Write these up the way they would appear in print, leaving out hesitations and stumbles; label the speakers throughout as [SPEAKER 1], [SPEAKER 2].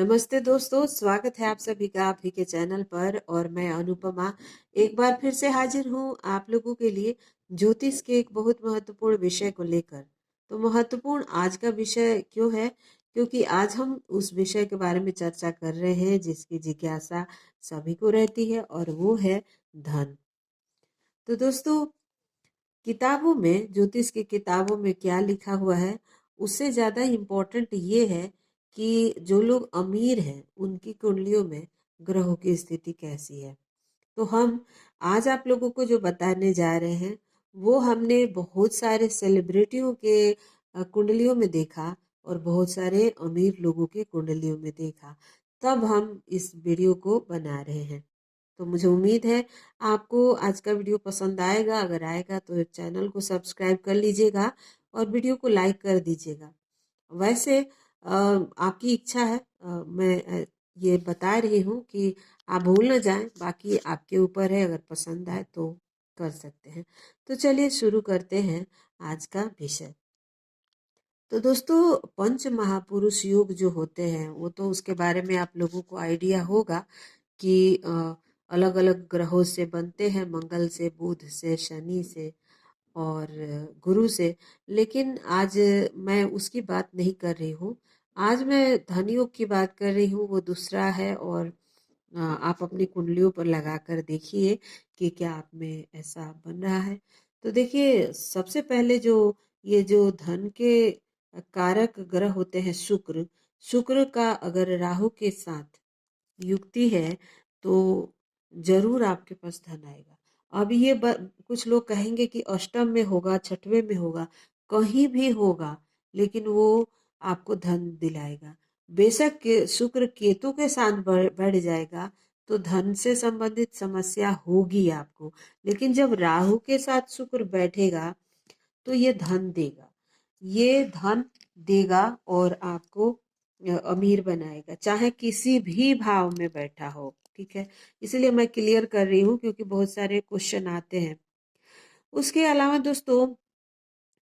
[SPEAKER 1] नमस्ते दोस्तों, स्वागत है आप सभी का आप ही के चैनल पर। और मैं अनुपमा एक बार फिर से हाजिर हूँ आप लोगों के लिए ज्योतिष के एक बहुत महत्वपूर्ण विषय को लेकर। तो महत्वपूर्ण आज का विषय क्यों है? क्योंकि आज हम उस विषय के बारे में चर्चा कर रहे हैं जिसकी जिज्ञासा सभी को रहती है, और वो है धन। तो दोस्तों, किताबों में, ज्योतिष की किताबों में क्या लिखा हुआ है उससे ज़्यादा इम्पोर्टेंट ये है कि जो लोग अमीर हैं उनकी कुंडलियों में ग्रहों की स्थिति कैसी है। तो हम आज आप लोगों को जो बताने जा रहे हैं वो हमने बहुत सारे सेलिब्रिटियों के कुंडलियों में देखा और बहुत सारे अमीर लोगों के कुंडलियों में देखा, तब हम इस वीडियो को बना रहे हैं। तो मुझे उम्मीद है आपको आज का वीडियो पसंद आएगा। अगर आएगा तो चैनल को सब्सक्राइब कर लीजिएगा और वीडियो को लाइक कर दीजिएगा। वैसे आपकी इच्छा है, मैं ये बता रही हूँ कि आप भूल न जाएं, बाकी आपके ऊपर है, अगर पसंद आए तो कर सकते हैं। तो चलिए शुरू करते हैं आज का विषय। तो दोस्तों, पंच महापुरुष योग जो होते हैं वो तो उसके बारे में आप लोगों को आइडिया होगा कि अलग अलग ग्रहों से बनते हैं, मंगल से, बुध से, शनि से और गुरु से। लेकिन आज मैं उसकी बात नहीं कर रही हूँ। आज मैं धन योग की बात कर रही हूँ, वो दूसरा है। और आप अपनी कुंडलियों पर लगा कर देखिए कि क्या आप में ऐसा बन रहा है। तो देखिए, सबसे पहले जो ये जो धन के कारक ग्रह होते हैं, शुक्र। शुक्र का अगर राहु के साथ युक्ति है तो जरूर आपके पास धन आएगा। अब ये कुछ लोग कहेंगे कि अष्टम में होगा, छठवें में होगा, कहीं भी होगा, लेकिन वो आपको धन दिलाएगा। बेशक शुक्र केतु के साथ बढ़ जाएगा तो धन से संबंधित समस्या होगी आपको, लेकिन जब राहु के साथ शुक्र बैठेगा तो ये धन देगा। ये धन देगा और आपको अमीर बनाएगा, चाहे किसी भी भाव में बैठा हो। ठीक है, इसलिए मैं क्लियर कर रही हूँ क्योंकि बहुत सारे क्वेश्चन आते हैं। उसके अलावा दोस्तों,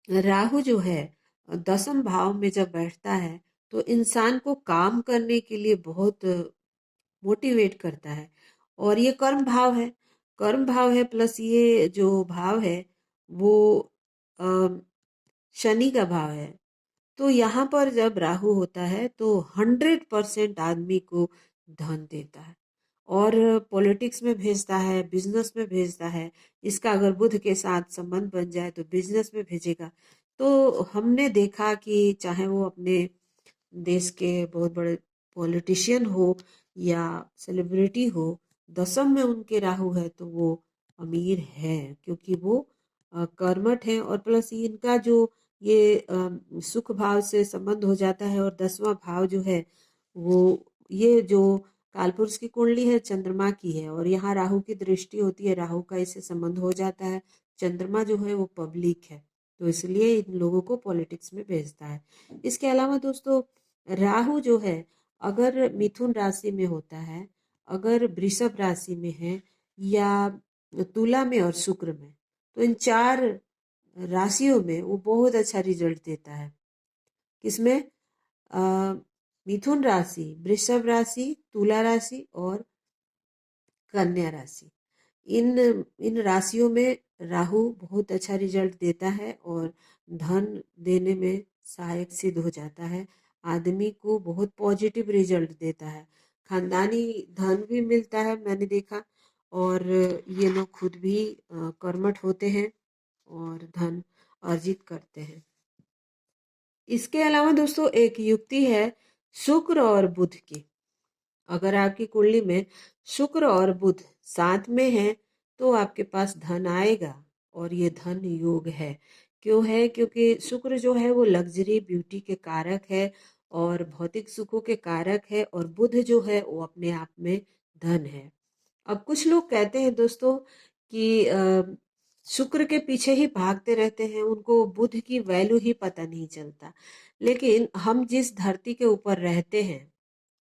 [SPEAKER 1] राहु जो है दसम भाव में जब बैठता है तो इंसान को काम करने के लिए बहुत मोटिवेट करता है। और ये कर्म भाव है, कर्म भाव है, प्लस ये जो भाव है वो अ, शनि का भाव है। तो यहाँ पर जब राहु होता है तो 100% आदमी को धन देता है और पॉलिटिक्स में भेजता है, बिजनेस में भेजता है। इसका अगर बुध के साथ संबंध बन जाए तो बिजनेस में भेजेगा। तो हमने देखा कि चाहे वो अपने देश के बहुत बड़े पॉलिटिशियन हो या सेलिब्रिटी हो, दसम में उनके राहु है तो वो अमीर है, क्योंकि वो कर्मठ है। और प्लस इनका जो ये सुख भाव से संबंध हो जाता है। और 10वां भाव जो है वो, ये जो कालपुरुष की कुंडली है चंद्रमा की है, और यहाँ राहु की दृष्टि होती है, राहु का इससे संबंध हो जाता है। चंद्रमा जो है वो पब्लिक है, तो इसलिए इन लोगों को पॉलिटिक्स में भेजता है। इसके अलावा दोस्तों, राहु जो है अगर मिथुन राशि में होता है, अगर वृषभ राशि में है, या तुला में और शुक्र में, तो इन चार राशियों में वो बहुत अच्छा रिजल्ट देता है। किसमें? अ, मिथुन राशि, वृषभ राशि, तुला राशि और कन्या राशि। इन इन राशियों में राहु बहुत अच्छा रिजल्ट देता है और धन देने में सहायक सिद्ध हो जाता है। आदमी को बहुत पॉजिटिव रिजल्ट देता है, खानदानी धन भी मिलता है, मैंने देखा। और ये लोग खुद भी कर्मठ होते हैं और धन अर्जित करते हैं। इसके अलावा दोस्तों, एक युक्ति है शुक्र और बुध की। अगर आपकी कुंडली में शुक्र और बुध साथ में है तो आपके पास धन आएगा, और ये धन योग है। क्यों है? क्योंकि शुक्र जो है वो लग्जरी, ब्यूटी के कारक है और भौतिक सुखों के कारक है, और बुध जो है वो अपने आप में धन है। अब कुछ लोग कहते हैं दोस्तों कि शुक्र के पीछे ही भागते रहते हैं, उनको बुध की वैल्यू ही पता नहीं चलता। लेकिन हम जिस धरती के ऊपर रहते हैं,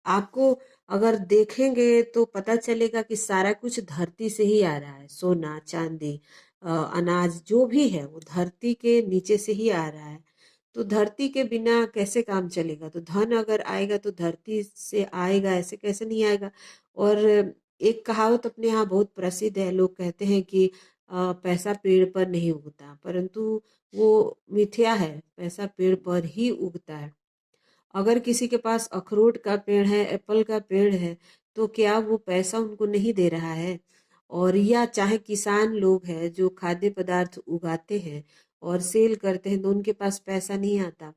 [SPEAKER 1] आपको अगर देखेंगे तो पता चलेगा कि सारा कुछ धरती से ही आ रहा है। सोना, चांदी, अनाज जो भी है वो धरती के नीचे से ही आ रहा है। तो धरती के बिना कैसे काम चलेगा? तो धन अगर आएगा तो धरती से आएगा, ऐसे कैसे नहीं आएगा? और एक कहावत अपने यहाँ बहुत प्रसिद्ध है, लोग कहते हैं कि पैसा पेड़ पर नहीं उगता, परंतु वो मिथ्या है, पैसा पेड़ पर ही उगता है। अगर किसी के पास अखरोट का पेड़ है, एप्पल का पेड़ है, तो क्या वो पैसा उनको नहीं दे रहा है? और या चाहे किसान लोग हैं जो खाद्य पदार्थ उगाते हैं और सेल करते हैं, तो उनके पास पैसा नहीं आता।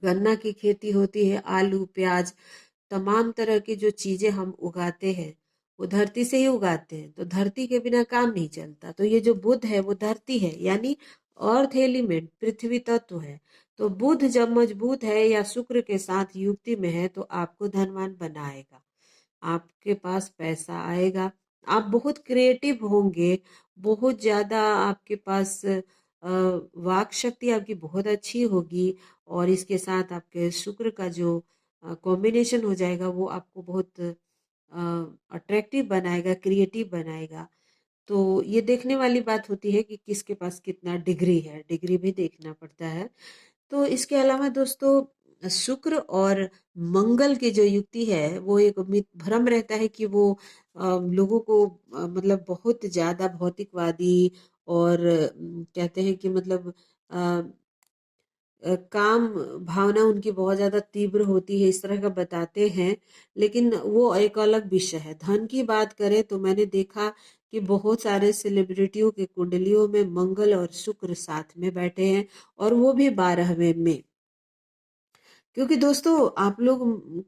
[SPEAKER 1] गन्ना की खेती होती है, आलू, प्याज, तमाम तरह की जो चीजें हम उगाते हैं वो धरती से ही उगाते हैं, तो धरती के बिना काम नहीं चलता। तो ये जो बुध है वो धरती है, यानी अर्थ एलिमेंट, पृथ्वी तत्व है। तो बुध जब मजबूत है या शुक्र के साथ युक्ति में है तो आपको धनवान बनाएगा, आपके पास पैसा आएगा, आप बहुत क्रिएटिव होंगे, बहुत ज्यादा आपके पास वाक शक्ति आपकी बहुत अच्छी होगी। और इसके साथ आपके शुक्र का जो कॉम्बिनेशन हो जाएगा वो आपको बहुत अट्रैक्टिव बनाएगा, क्रिएटिव बनाएगा। तो ये देखने वाली बात होती है कि किसके पास कितना डिग्री है, डिग्री भी देखना पड़ता है। तो इसके अलावा दोस्तों, शुक्र और मंगल की जो युक्ति है वो एक भ्रम रहता है कि वो लोगों को मतलब बहुत ज्यादा भौतिकवादी और कहते हैं कि मतलब काम भावना उनकी बहुत ज्यादा तीव्र होती है, इस तरह का बताते हैं। लेकिन वो एक अलग विषय है। धन की बात करें तो मैंने देखा कि बहुत सारे सेलिब्रिटियों के कुंडलियों में मंगल और शुक्र साथ में बैठे हैं, और वो भी 12वें में। क्योंकि दोस्तों आप लोग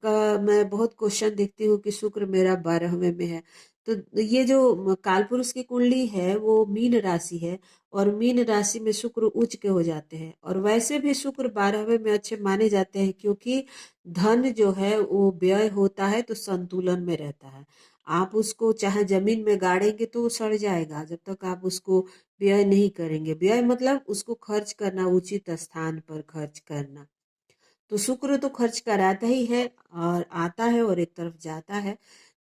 [SPEAKER 1] का मैं बहुत क्वेश्चन देखती हूँ कि शुक्र मेरा 12वें में है। तो ये जो कालपुरुष की कुंडली है वो मीन राशि है, और मीन राशि में शुक्र उच्च के हो जाते हैं। और वैसे भी शुक्र 12वें में अच्छे माने जाते हैं, क्योंकि धन जो है वो व्यय होता है तो संतुलन में रहता है। आप उसको चाहे जमीन में गाड़ेंगे तो वो सड़ जाएगा, जब तक आप उसको व्यय नहीं करेंगे। व्यय मतलब उसको खर्च करना, उचित स्थान पर खर्च करना। तो शुक्र तो खर्च कराता ही है, और आता है और एक तरफ जाता है।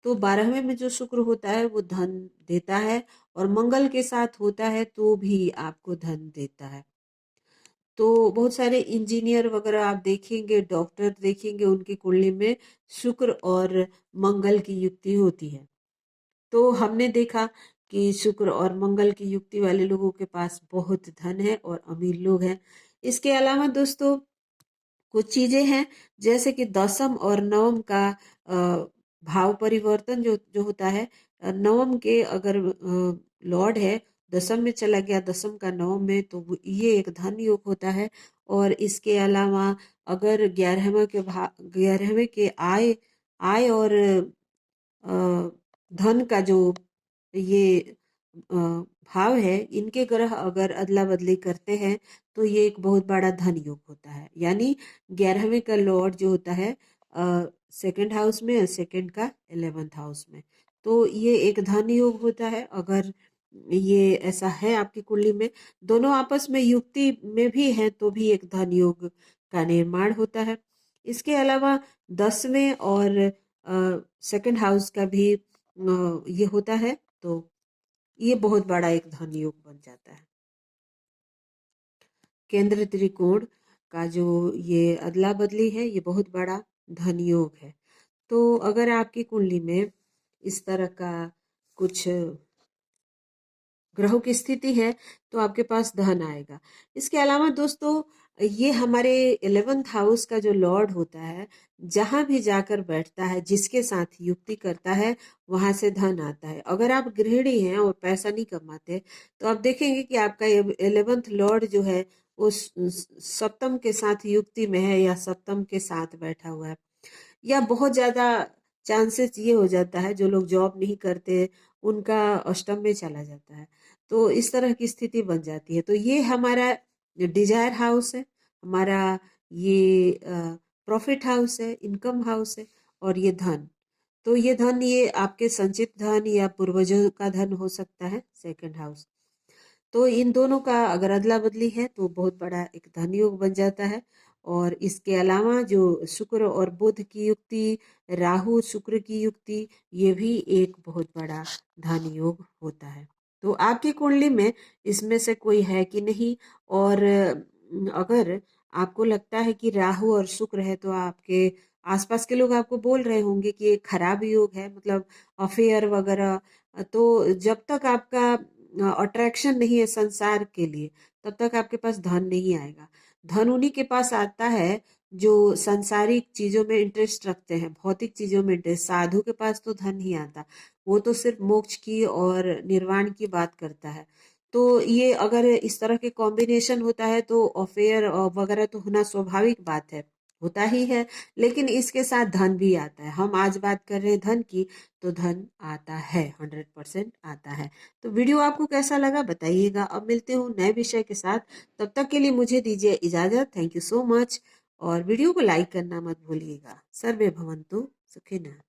[SPEAKER 1] तो 12वें में जो शुक्र होता है वो धन देता है, और मंगल के साथ होता है तो भी आपको धन देता है। तो बहुत सारे इंजीनियर वगैरह आप देखेंगे, डॉक्टर देखेंगे, उनकी कुंडली में शुक्र और मंगल की युक्ति होती है। तो हमने देखा कि शुक्र और मंगल की युक्ति वाले लोगों के पास बहुत धन है और अमीर लोग हैं। इसके अलावा दोस्तों कुछ चीजें हैं, जैसे कि दसम और नवम का भाव परिवर्तन जो जो होता है। नवम के अगर लॉर्ड है दसम में चला गया, दसम का नवम में, तो ये एक धन योग होता है। और इसके अलावा अगर 11वें के आय आय और धन का जो ये भाव है, इनके ग्रह अगर अदला बदली करते हैं तो ये एक बहुत बड़ा धन योग होता है। यानी 11वें का लॉर्ड जो होता है सेकंड हाउस में, सेकंड का 11th हाउस में, तो ये एक धन योग होता है। अगर ये ऐसा है आपकी कुंडली में, दोनों आपस में युक्ति में भी है, तो भी एक धन योग का निर्माण होता है। इसके अलावा 10वें और सेकंड हाउस का भी ये होता है, तो ये बहुत बड़ा एक धन योग बन जाता है। केंद्र त्रिकोण का जो ये अदला बदली है, ये बहुत बड़ा धन योग है। तो अगर आपकी कुंडली में इस तरह का कुछ ग्रहों की स्थिति है तो आपके पास धन आएगा। इसके अलावा दोस्तों, ये हमारे 11th हाउस का जो लॉर्ड होता है, जहां भी जाकर बैठता है, जिसके साथ युक्ति करता है, वहां से धन आता है। अगर आप गृहिणी हैं और पैसा नहीं कमाते तो आप देखेंगे कि आपका 11th लॉर्ड जो है वो सप्तम के साथ युक्ति में है, या सप्तम के साथ बैठा हुआ है। या बहुत ज्यादा चांसेस ये हो जाता है, जो लोग जॉब नहीं करते उनका अष्टम में चला जाता है। तो इस तरह की स्थिति बन जाती है। तो ये हमारा डिजायर हाउस है, हमारा ये प्रॉफिट हाउस है, इनकम हाउस है, और ये धन। तो ये धन, ये आपके संचित धन या पूर्वजों का धन हो सकता है, सेकंड हाउस। तो इन दोनों का अगर अदला बदली है तो बहुत बड़ा एक धन योग बन जाता है। और इसके अलावा जो शुक्र और बुध की युक्ति, राहु शुक्र की युक्ति, ये भी एक बहुत बड़ा धन योग होता है। तो आपकी कुंडली में इसमें से कोई है कि नहीं? और अगर आपको लगता है कि राहु और शुक्र है, तो आपके आसपास के लोग आपको बोल रहे होंगे कि ये खराब योग है, मतलब अफेयर वगैरह। तो जब तक आपका अट्रैक्शन नहीं है संसार के लिए, तब तक आपके पास धन नहीं आएगा। धन उन्हीं के पास आता है जो सांसारिक चीजों में इंटरेस्ट रखते हैं, भौतिक चीजों में इंटरेस्ट। साधु के पास तो धन नहीं आता, वो तो सिर्फ मोक्ष की और निर्वाण की बात करता है। तो ये अगर इस तरह के कॉम्बिनेशन होता है तो अफेयर वगैरह तो होना स्वाभाविक बात है, होता ही है। लेकिन इसके साथ धन भी आता है। हम आज बात कर रहे हैं धन की, तो धन आता है, 100% आता है। तो वीडियो आपको कैसा लगा बताइएगा। अब मिलते हूँ नए विषय के साथ, तब तक के लिए मुझे दीजिए इजाजत। Thank you so much. और वीडियो को लाइक करना मत भूलिएगा। सर्वे भवन्तु सुखिनः।